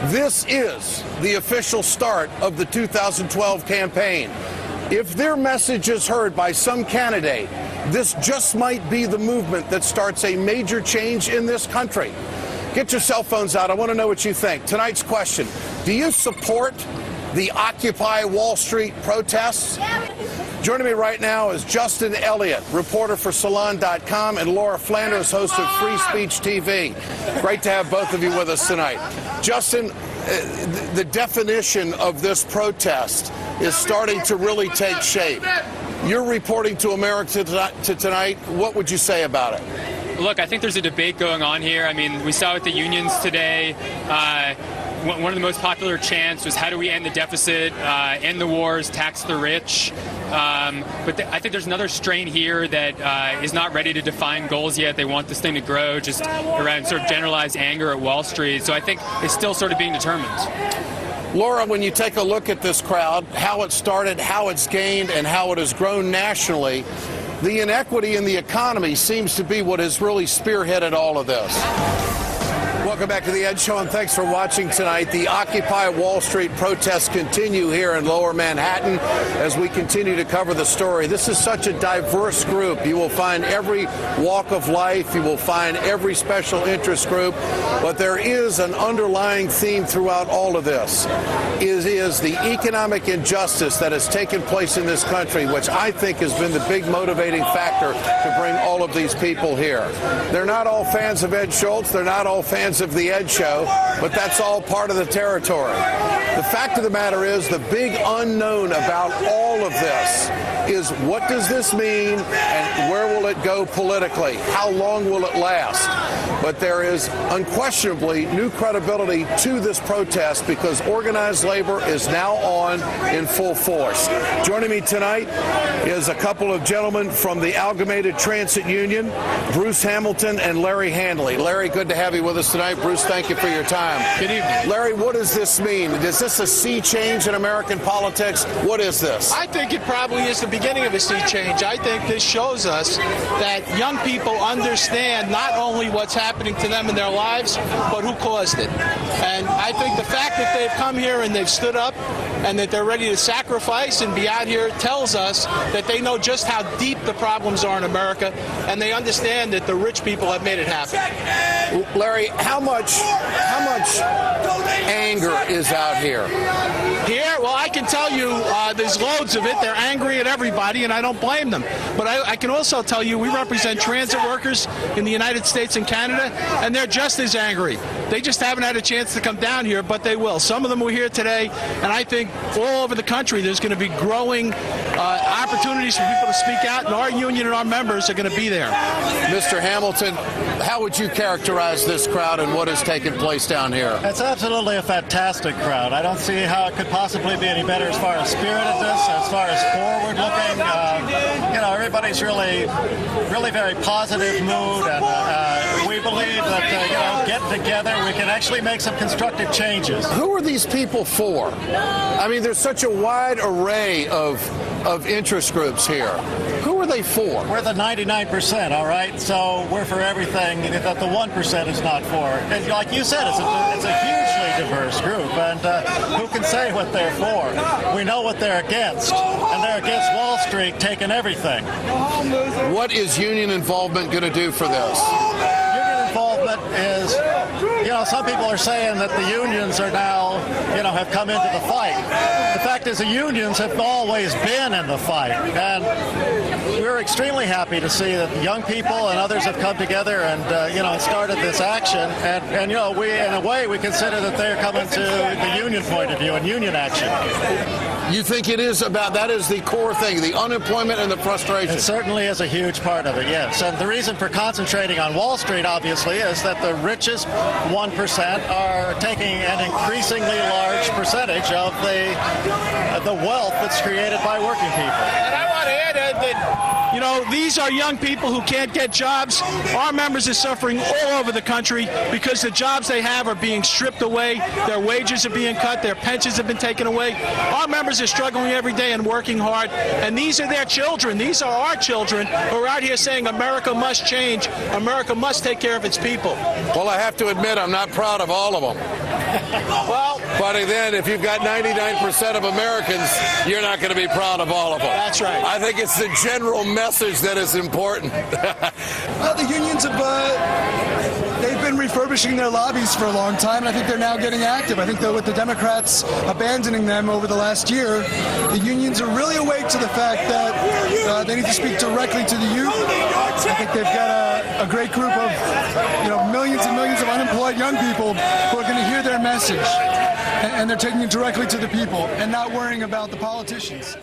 This is the official start of the 2012 campaign. If their message is heard by some candidate, this just might be the movement that starts a major change in this country. Get your cell phones out. I want to know what you think. Tonight's question, do you support the Occupy Wall Street protests? Joining me right now is Justin Elliott, reporter for Salon.com, and Laura Flanders, host of Free Speech TV. Great to have both of you with us tonight. Justin, the definition of this protest is starting to really take shape. You're reporting to America tonight. What would you say about it? Look, I think there's a debate going on here. I mean, we saw with the unions today. One of the most popular chants was, how do we end the deficit, end the wars, tax the rich? But I think there's another strain here that is not ready to define goals yet. They want this thing to grow just around sort of generalized anger at Wall Street. So I think it's still sort of being determined. Laura, when you take a look at this crowd, how it started, how it's gained, and how it has grown nationally, the inequity in the economy seems to be what has really spearheaded all of this. Welcome back to The Ed Show, and thanks for watching tonight. The Occupy Wall Street protests continue here in Lower Manhattan as we continue to cover the story. This is such a diverse group. You will find every walk of life. You will find every special interest group. But there is an underlying theme throughout all of this. It is the economic injustice that has taken place in this country, which I think has been the big motivating factor to bring all of these people here. They're not all fans of Ed Schultz. They're not all fans of The Ed Show, but that's all part of the territory. The fact of the matter is, the big unknown about all of this is, what does this mean and where will it go politically? How long will it last? But there is unquestionably new credibility to this protest because organized labor is now on in full force. Joining me tonight is a couple of gentlemen from the Amalgamated Transit Union, Bruce Hamilton and Larry Handley. Larry, good to have you with us tonight. Bruce, thank you for your time. Good evening. Larry, what does this mean? Is this a sea change in American politics? What is this? I think it probably is the beginning of a sea change. I think this shows us that young people understand not only what's happening to them in their lives, but who caused it. And I think the fact that they've come here and they've stood up and that they're ready to sacrifice and be out here tells us that they know just how deep the problems are in America, and they understand that the rich people have made it happen. Larry, how much anger is out here? Here? Well, I can tell you there's loads of it. They're angry at everybody, and I don't blame them. But I can also tell you we represent transit workers in the United States and Canada, and they're just as angry. They just haven't had a chance to come down here, but they will. Some of them were here today, and I think all over the country there's going to be growing opportunities for people to speak out, and our union and our members are going to be there. Mr. Hamilton, how would you characterize this crowd and what has taken place down here? It's absolutely a fantastic crowd. I don't see how it could possibly be any better as far as spiritedness, as far as forward-looking. Everybody's really very positive mood, and we believe that getting together, we can actually make some constructive changes. Who are these people for? I mean, there's such a wide array of interest groups here. Who are they for? We're the 99%, all right? So we're for everything that the 1% is not for. And like you said, it's a hugely diverse group, and who can say what they're for? We know what they're against, and they're against Wall Street taking everything. What is union involvement going to do for this? Union involvement is, some people are saying that the unions are now, have come into the fight. The fact is the unions have always been in the fight, and we're extremely happy to see that the young people and others have come together and, started this action. And we, in a way, we consider that they're coming to the union point of view and union action. You think it is about, that is the core thing, the unemployment and the frustration? It certainly is a huge part of it, yes. And the reason for concentrating on Wall Street, obviously, is that the richest 1% are taking an increasingly large percentage of the wealth that's created by working people. And I want to add that, these are young people who can't get jobs. Our members are suffering all over the country because the jobs they have are being stripped away. Their wages are being cut. Their pensions have been taken away. Our members are struggling every day and working hard. And these are their children. These are our children who are out here saying America must change. America must take care of its people. Well, I have to admit, I'm not proud of all of them. Well, but then if you've got 99% of Americans, you're not going to be proud of all of them. That's right. I think it's the general message that is important. Well, the unions have they've been refurbishing their lobbies for a long time, and I think they're now getting active. I think that with the Democrats abandoning them over the last year, the unions are really awake to the fact that they need to speak directly to the youth. I think they've got a great group of millions and millions of unemployed young people who are going to hear their message, and they're taking it directly to the people and not worrying about the politicians.